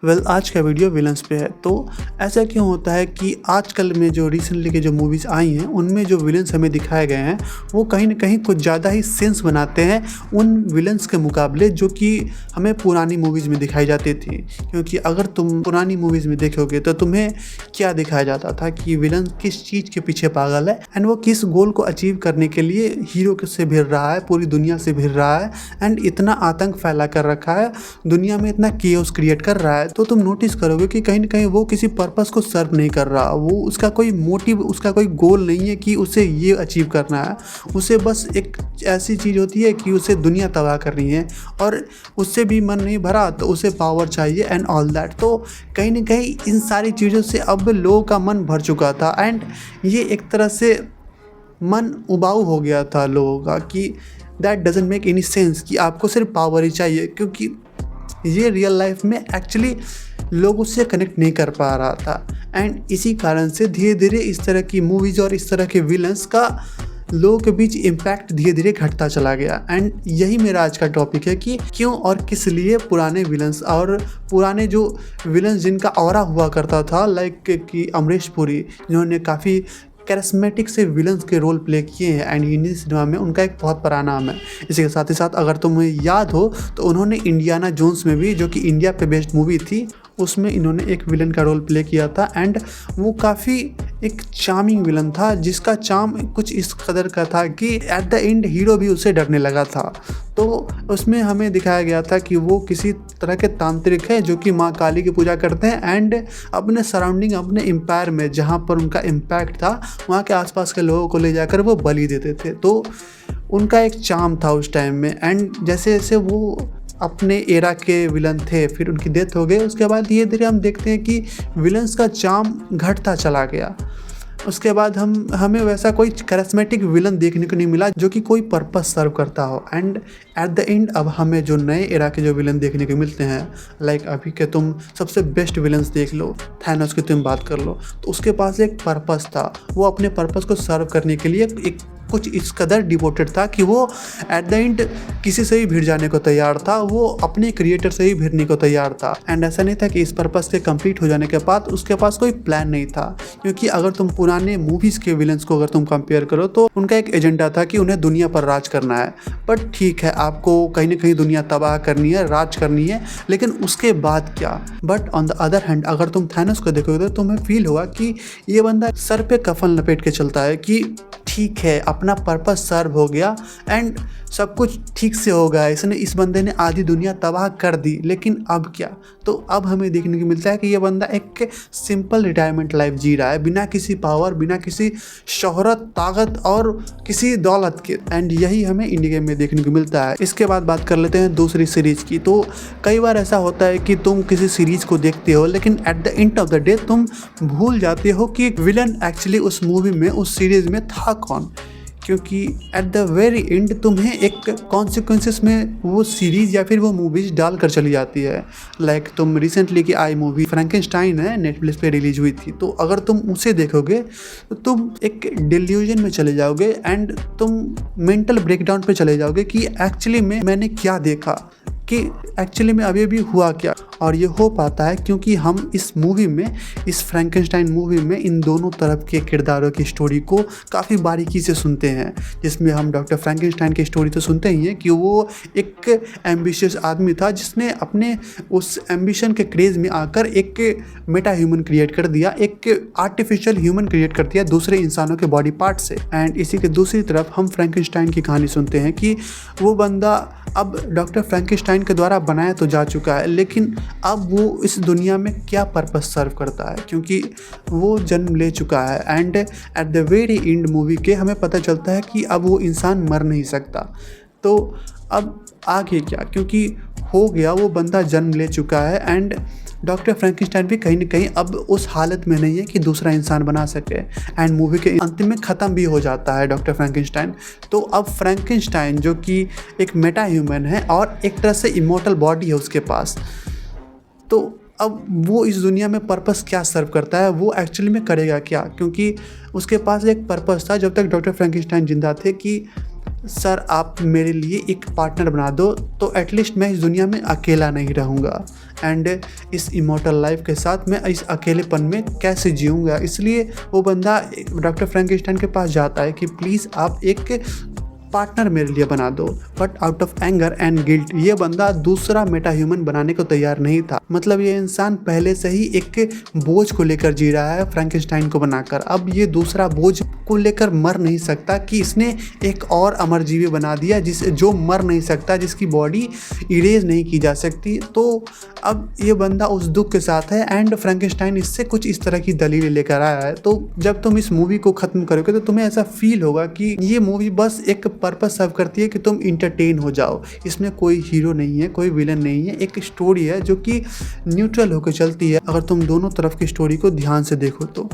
आज का video villains पे है। तो ऐसा क्यों होता है कि आजकल में जो रिसेंटली के जो मूवीज़ आई हैं उनमें जो विलन्स हमें दिखाए गए हैं वो कहीं न कहीं कुछ ज़्यादा ही सेंस बनाते हैं उन विलन्स के मुकाबले जो कि हमें पुरानी मूवीज़ में दिखाई जाती थी। क्योंकि अगर तुम पुरानी मूवीज़ में देखोगे तो तुम्हें क्या दिखाया जाता था कि विलन किस चीज़ के पीछे पागल है एंड वो किस गोल को अचीव करने के लिए हीरो से भिड़ रहा है, पूरी दुनिया से भिड़ रहा है एंड इतना आतंक फैला कर रखा है, दुनिया में इतना केओस क्रिएट कर रहा है। तो तुम नोटिस करोगे कि कहीं ना कहीं वो किसी पर्पस को सर्व नहीं कर रहा, वो उसका कोई मोटिव, उसका कोई गोल नहीं है कि उसे ये अचीव करना है। उसे बस एक ऐसी चीज़ होती है कि उसे दुनिया तबाह करनी है और उससे भी मन नहीं भरा तो उसे पावर चाहिए एंड ऑल दैट। तो कहीं ना कहीं इन सारी चीज़ों से अब लोगों का मन भर चुका था एंड ये एक तरह से मन उबाऊ हो गया था लोगों का कि that doesn't make any sense कि आपको सिर्फ पावर ही चाहिए, क्योंकि ये रियल लाइफ में एक्चुअली लोग उससे कनेक्ट नहीं कर पा रहा था। एंड इसी कारण से धीरे धीरे इस तरह की मूवीज़ और इस तरह के विलन्स का लोगों के बीच इम्पैक्ट धीरे धीरे घटता चला गया। एंड यही मेरा आज का टॉपिक है कि क्यों और किस लिए पुराने विलन्स और पुराने जो विलन्स जिनका ऑरा हुआ करता था, लाइक कि अमरीश पुरी जिन्होंने काफ़ी कैरिस्मेटिक से विलन्स के रोल प्ले किए हैं एंड हिंदी सिनेमा में उनका एक बहुत बड़ा नाम है। इसी के साथ ही साथ अगर तुम्हें याद हो तो उन्होंने इंडियाना जोन्स में भी, जो कि इंडिया पे बेस्ड मूवी थी, उसमें इन्होंने एक विलन का रोल प्ले किया था एंड वो काफ़ी एक चार्मिंग विलन था जिसका चार्म कुछ इस कदर का था कि एट द एंड हीरो भी उससे डरने लगा था। तो उसमें हमें दिखाया गया था कि वो किसी तरह के तांत्रिक है जो कि माँ काली की पूजा करते हैं एंड अपने सराउंडिंग, अपने एम्पायर में जहाँ पर उनका इम्पैक्ट था वहाँ के आसपास के लोगों को ले जाकर वो बलि देते थे। तो उनका एक चार्म था उस टाइम में एंड जैसे जैसे वो अपने एरा के विलन थे, फिर उनकी डेथ हो गई, उसके बाद धीरे धीरे हम देखते हैं कि विलन्स का चार्म घटता चला गया। उसके बाद हमें वैसा कोई कैरिस्मेटिक विलन देखने को नहीं मिला जो कि कोई पर्पस सर्व करता हो। एंड एट द एंड अब हमें जो नए एरा के जो विलन देखने को मिलते हैं, लाइक अभी के तुम सबसे बेस्ट विलन्स देख लो, थैनोस की तुम बात कर लो, तो उसके पास एक पर्पस था। वो अपने पर्पस को सर्व करने के लिए एक कुछ इस कदर डिवोटेड था कि वो एट द एंड किसी से भी भिड़ जाने को तैयार था, वो अपने क्रिएटर से ही भिड़ने को तैयार था। एंड ऐसा नहीं था कि इस पर्पस के कंप्लीट हो जाने के बाद उसके पास कोई प्लान नहीं था, क्योंकि अगर तुम पुराने मूवीज़ के विलन्स को अगर तुम कंपेयर करो तो उनका एक एजेंडा था कि उन्हें दुनिया पर राज करना है। बट ठीक है, आपको कहीं ना कहीं दुनिया तबाह करनी है, राज करनी है, लेकिन उसके बाद क्या? But on the other hand अगर तुम थैनोस को देखोगे तो तुम्हें फील होगा कि ये बंदा सर पे कफन लपेट के चलता है कि ठीक है, अपना पर्पस सर्व हो गया एंड सब कुछ ठीक से हो गया, इस बंदे ने आधी दुनिया तबाह कर दी, लेकिन अब क्या? तो अब हमें देखने को मिलता है कि ये बंदा एक सिंपल रिटायरमेंट लाइफ जी रहा है, बिना किसी पावर, बिना किसी शोहरत, ताकत और किसी दौलत के। एंड यही हमें इंडिया गेम में देखने को मिलता है। इसके बाद बात कर लेते हैं दूसरी सीरीज़ की। तो कई बार ऐसा होता है कि तुम किसी सीरीज़ को देखते हो लेकिन at the end of the day तुम भूल जाते हो कि विलन एक्चुअली उस मूवी में, उस सीरीज़ में था कौन, क्योंकि एट द वेरी एंड तुम्हें एक कॉन्सिक्वेंसेस में वो सीरीज़ या फिर वो मूवीज़ डाल कर चली जाती है। लाइक तुम रिसेंटली की आई मूवी फ्रैंकेनस्टाइन है, नेटफ्लिक्स पे रिलीज हुई थी, तो अगर तुम उसे देखोगे तो तुम एक डिल्यूजन में चले जाओगे एंड तुम मेंटल ब्रेकडाउन पे चले जाओगे कि एक्चुअली में मैंने क्या देखा, कि एक्चुअली में अभी हुआ क्या। और ये हो पाता है क्योंकि हम इस मूवी में, इस फ्रैंकेनस्टाइन मूवी में इन दोनों तरफ के किरदारों की स्टोरी को काफ़ी बारीकी से सुनते हैं। जिसमें हम डॉक्टर फ्रैंकेनस्टाइन की स्टोरी तो सुनते ही हैं कि वो एक एम्बिशियस आदमी था जिसने अपने उस एम्बिशन के क्रेज़ में आकर एक मेटा ह्यूमन क्रिएट कर दिया, एक आर्टिफिशियल ह्यूमन क्रिएट कर दिया दूसरे इंसानों के बॉडी पार्ट से। एंड इसी के दूसरी तरफ हम फ्रैंकेनस्टाइन की कहानी सुनते हैं कि वो बंदा अब डॉक्टर फ्रैंकेनस्टाइन के द्वारा बनाया तो जा चुका है, लेकिन अब वो इस दुनिया में क्या पर्पस सर्व करता है, क्योंकि वो जन्म ले चुका है। And at the very and movie के हमें पता चलता है कि अब वो इंसान मर नहीं सकता। तो अब आगे क्या, क्योंकि हो गया, वो बंदा जन्म ले चुका है एंड डॉक्टर फ्रैंकेनस्टाइन भी कहीं ना कहीं अब उस हालत में नहीं है कि दूसरा इंसान बना सके। एंड मूवी के अंतिम में ख़त्म भी हो जाता है डॉक्टर फ्रैंकेनस्टाइन। तो अब फ्रैंकेनस्टाइन जो कि एक मेटा ह्यूमन है और एक तरह से इमॉर्टल बॉडी है उसके पास, तो अब वो इस दुनिया में पर्पस क्या सर्व करता है, वो एक्चुअली में करेगा क्या, क्योंकि उसके पास एक पर्पस था जब तक डॉक्टर फ्रैंकेनस्टाइन जिंदा थे कि सर आप मेरे लिए एक पार्टनर बना दो, तो एटलीस्ट मैं इस दुनिया में अकेला नहीं रहूँगा एंड इस इमॉर्टल लाइफ के साथ मैं इस अकेलेपन में कैसे जीऊँगा। इसलिए वो बंदा डॉक्टर फ्रैंकेनस्टाइन के पास जाता है कि प्लीज़ आप एक पार्टनर मेरे लिए बना दो, but out of anger and guilt ये बंदा दूसरा मेटा ह्यूमन बनाने को तैयार नहीं था। मतलब ये इंसान पहले से ही एक बोझ को लेकर जी रहा है फ्रैंकेनस्टाइन को बनाकर। अब ये दूसरा बोझ को लेकर मर नहीं सकता कि इसने एक और अमरजीवी बना दिया जो मर नहीं सकता, जिसकी बॉडी इरेज नहीं की जा सकती। तो अब ये बंदा उस दुख के साथ है एंड फ्रैंकेनस्टाइन इससे कुछ इस तरह की दलील लेकर आया है। तो जब तुम इस मूवी को ख़त्म करोगे तो तुम्हें ऐसा फील होगा कि ये मूवी बस एक पर्पस सर्व करती है कि तुम इंटरटेन हो जाओ। इसमें कोई हीरो नहीं है, कोई विलन नहीं है, एक स्टोरी है जो कि न्यूट्रल होकर चलती है अगर तुम दोनों तरफ की स्टोरी को ध्यान से देखो तो।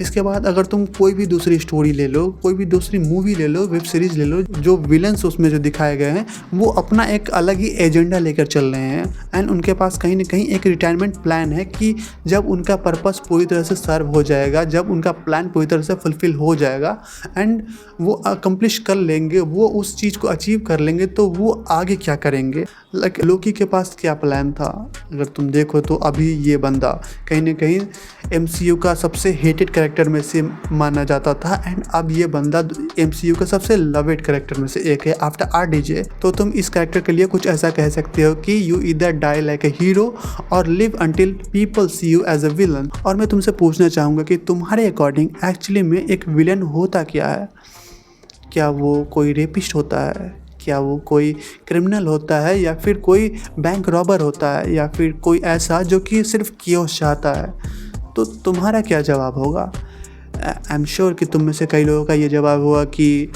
इसके बाद अगर तुम कोई भी दूसरी स्टोरी ले लो, कोई भी दूसरी मूवी ले लो, वेब सीरीज़ ले लो, जो विलन्स उसमें जो दिखाए गए हैं वो अपना एक अलग ही एजेंडा लेकर चल रहे हैं एंड उनके पास कहीं ना कहीं एक रिटायरमेंट प्लान है कि जब उनका पर्पस पूरी तरह से सर्व हो जाएगा, जब उनका प्लान पूरी तरह से फुलफिल हो जाएगा एंड वो अकम्प्लिश कर लेंगे, वो उस चीज़ को अचीव कर लेंगे, तो वो आगे क्या करेंगे। लाइक लोकी के पास क्या प्लान था अगर तुम देखो तो अभी ये बंदा कहीं ना कहीं MCU का सबसे हेटेड कैरेक्टर में से माना जाता था एंड अब ये बंदा MCU का सबसे लवेड कैरेक्टर में से एक है आफ्टर RDJ। तो तुम इस कैरेक्टर के लिए कुछ ऐसा कह सकते हो कि you either die like a hero और live until people see you as a villain. और मैं तुमसे पूछना चाहूँगा कि तुम्हारे अकॉर्डिंग एक्चुअली में एक विलन होता क्या है? क्या वो कोई रेपिस्ट होता है, क्या वो कोई क्रिमिनल होता है, या फिर कोई बैंक रॉबर होता है, या फिर कोई ऐसा जो कि सिर्फ कियोस चाहता है? तो तुम्हारा क्या जवाब होगा? आई एम श्योर कि तुम में से कई लोगों का ये जवाब होगा कि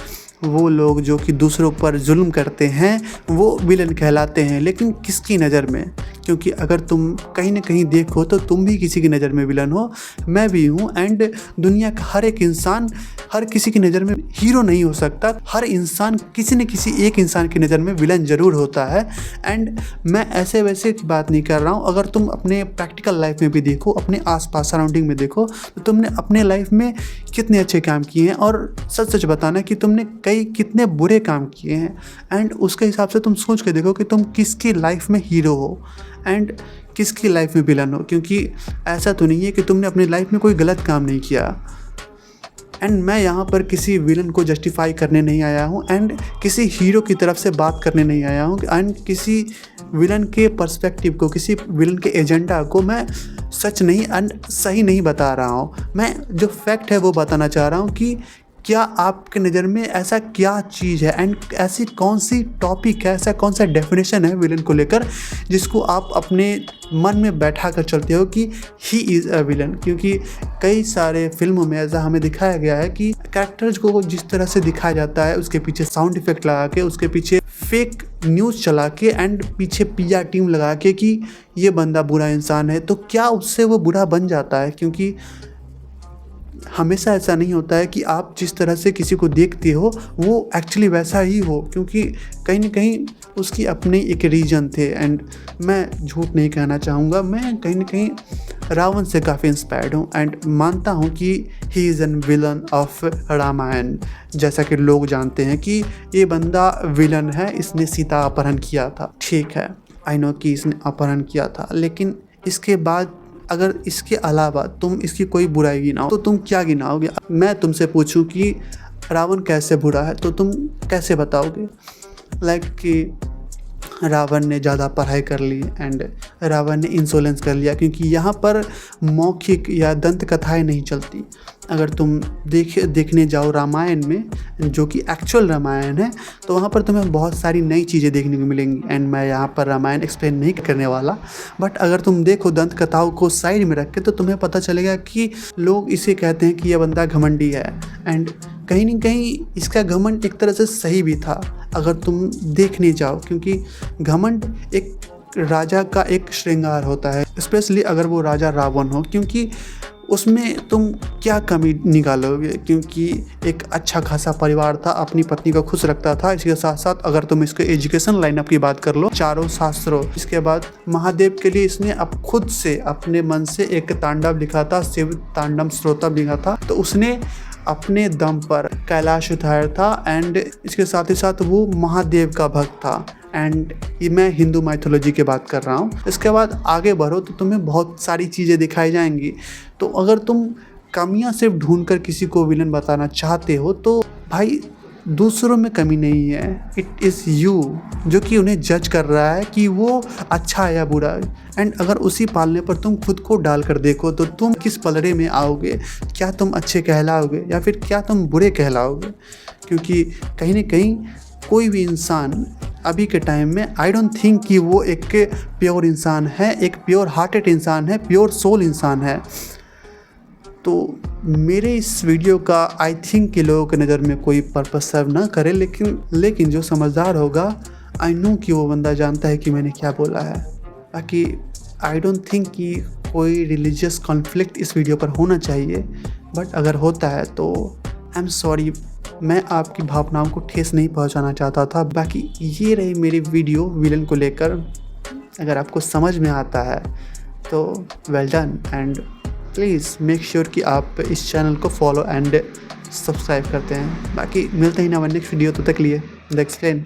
वो लोग जो कि दूसरों पर जुल्म करते हैं वो विलन कहलाते हैं। लेकिन किसकी नज़र में? क्योंकि अगर तुम कहीं ना कहीं देखो तो तुम भी किसी की नज़र में विलन हो, मैं भी हूँ एंड दुनिया का हर एक इंसान हर किसी की नज़र में हीरो नहीं हो सकता। हर इंसान किसी न किसी एक इंसान की नज़र में विलन ज़रूर होता है एंड मैं ऐसे वैसे की बात नहीं कर रहा हूँ। अगर तुम अपने प्रैक्टिकल लाइफ में भी देखो, अपने आसपास सराउंडिंग में देखो, तो तुमने अपने लाइफ में कितने अच्छे काम किए हैं और सच सच बताना कि तुमने कितने बुरे काम किए हैं एंड उसके हिसाब से तुम सोच के देखो कि तुम किसकी लाइफ में हीरो हो एंड किसकी लाइफ में विलन हो। क्योंकि ऐसा तो नहीं है कि तुमने अपनी लाइफ में कोई गलत काम नहीं किया। एंड मैं यहाँ पर किसी विलन को जस्टिफाई करने नहीं आया हूँ एंड किसी हीरो की तरफ से बात करने नहीं आया हूँ एंड किसी विलन के पर्सपेक्टिव को, किसी विलन के एजेंडा को मैं सच नहीं एंड सही नहीं बता रहा हूँ। मैं जो फैक्ट है वो बताना चाह रहा हूँ कि क्या आपके नज़र में ऐसा क्या चीज़ है एंड ऐसी कौन सी टॉपिक है, ऐसा कौन सा डेफिनेशन है विलन को लेकर जिसको आप अपने मन में बैठा कर चलते हो कि ही इज़ अ विलन। क्योंकि कई सारे फिल्मों में ऐसा हमें दिखाया गया है कि कैरेक्टर्स को जिस तरह से दिखाया जाता है उसके पीछे साउंड इफेक्ट लगा के, उसके पीछे फेक न्यूज़ चला के एंड पीछे PR टीम लगा के कि ये बंदा बुरा इंसान है, तो क्या उससे वो बुरा बन जाता है? क्योंकि हमेशा ऐसा नहीं होता है कि आप जिस तरह से किसी को देखते हो वो एक्चुअली वैसा ही हो, क्योंकि कहीं ना कहीं उसकी अपने एक रीजन थे एंड मैं झूठ नहीं कहना चाहूँगा, मैं कहीं ना कहीं रावण से काफ़ी इंस्पायर्ड हूँ एंड मानता हूँ कि he is an villain of Ramayana. जैसा कि लोग जानते हैं कि ये बंदा विलन है, इसने सीता अपहरण किया था। ठीक है, आई नो कि इसने अपहरण किया था, लेकिन इसके बाद अगर इसके अलावा तुम इसकी कोई बुराई गिनाओ तो तुम क्या गिनाओगे? मैं तुमसे पूछूं कि रावण कैसे बुरा है तो तुम कैसे बताओगे? लाइक कि रावण ने ज़्यादा पढ़ाई कर ली एंड रावण ने इंसोलेंस कर लिया, क्योंकि यहाँ पर मौखिक या दंत कथाएँ नहीं चलती। अगर तुम देखने जाओ रामायण में, जो कि एक्चुअल रामायण है, तो वहाँ पर तुम्हें बहुत सारी नई चीज़ें देखने को मिलेंगी एंड मैं यहाँ पर रामायण एक्सप्लेन नहीं करने वाला। बट अगर तुम देखो दंत कथाओं को साइड में रख के तो तुम्हें पता चलेगा कि लोग इसे कहते हैं कि यह बंदा घमंडी है एंड कहीं ना कहीं इसका घमंड एक तरह से सही भी था अगर तुम देखने जाओ, क्योंकि घमंड एक राजा का एक श्रृंगार होता है, स्पेशली अगर वो राजा रावण हो, क्योंकि उसमें तुम क्या कमी निकालोगे? क्योंकि एक अच्छा खासा परिवार था, अपनी पत्नी को खुश रखता था। इसके साथ साथ अगर तुम इसके एजुकेशन लाइनअप की बात कर लो, चारों शास्त्रों, इसके बाद महादेव के लिए इसने अब खुद से अपने मन से एक तांडव लिखा था, शिव तांडव स्तोत्रम लिखा था। तो उसने अपने दम पर कैलाश उतारा था एंड इसके साथ ही साथ वो महादेव का भक्त था। एंड ये मैं हिंदू माइथोलॉजी की बात कर रहा हूँ। इसके बाद आगे बढ़ो तो तुम्हें बहुत सारी चीज़ें दिखाई जाएंगी। तो अगर तुम कमियां सिर्फ ढूंढकर किसी को विलन बताना चाहते हो तो भाई दूसरों में कमी नहीं है, इट इज़ यू जो कि उन्हें जज कर रहा है कि वो अच्छा है या बुरा। एंड अगर उसी पालने पर तुम खुद को डाल कर देखो तो तुम किस पलड़े में आओगे, क्या तुम अच्छे कहलाओगे या फिर क्या तुम बुरे कहलाओगे। क्योंकि कहीं ना कहीं कोई भी इंसान अभी के टाइम में आई डोंट थिंक कि वो एक प्योर इंसान है, एक प्योर हार्टेड इंसान है, प्योर सोल इंसान है। तो मेरे इस वीडियो का आई थिंक कि लोगों की नज़र में कोई पर्पस सर्व ना करे, लेकिन जो समझदार होगा आई नो कि वो बंदा जानता है कि मैंने क्या बोला है। बाकी आई डोंट थिंक कि कोई रिलीजियस कॉन्फ्लिक्ट इस वीडियो पर होना चाहिए, बट अगर होता है तो आई एम सॉरी, मैं आपकी भावनाओं को ठेस नहीं पहुंचाना चाहता था। बाकी ये रही मेरी वीडियो विलन को लेकर। अगर आपको समझ में आता है तो well done and please make sure कि आप इस चैनल को फॉलो एंड सब्सक्राइब करते हैं। बाकी मिलते हैं ना नेक्स्ट वीडियो, तो तक लिए द एक्सप्लेन।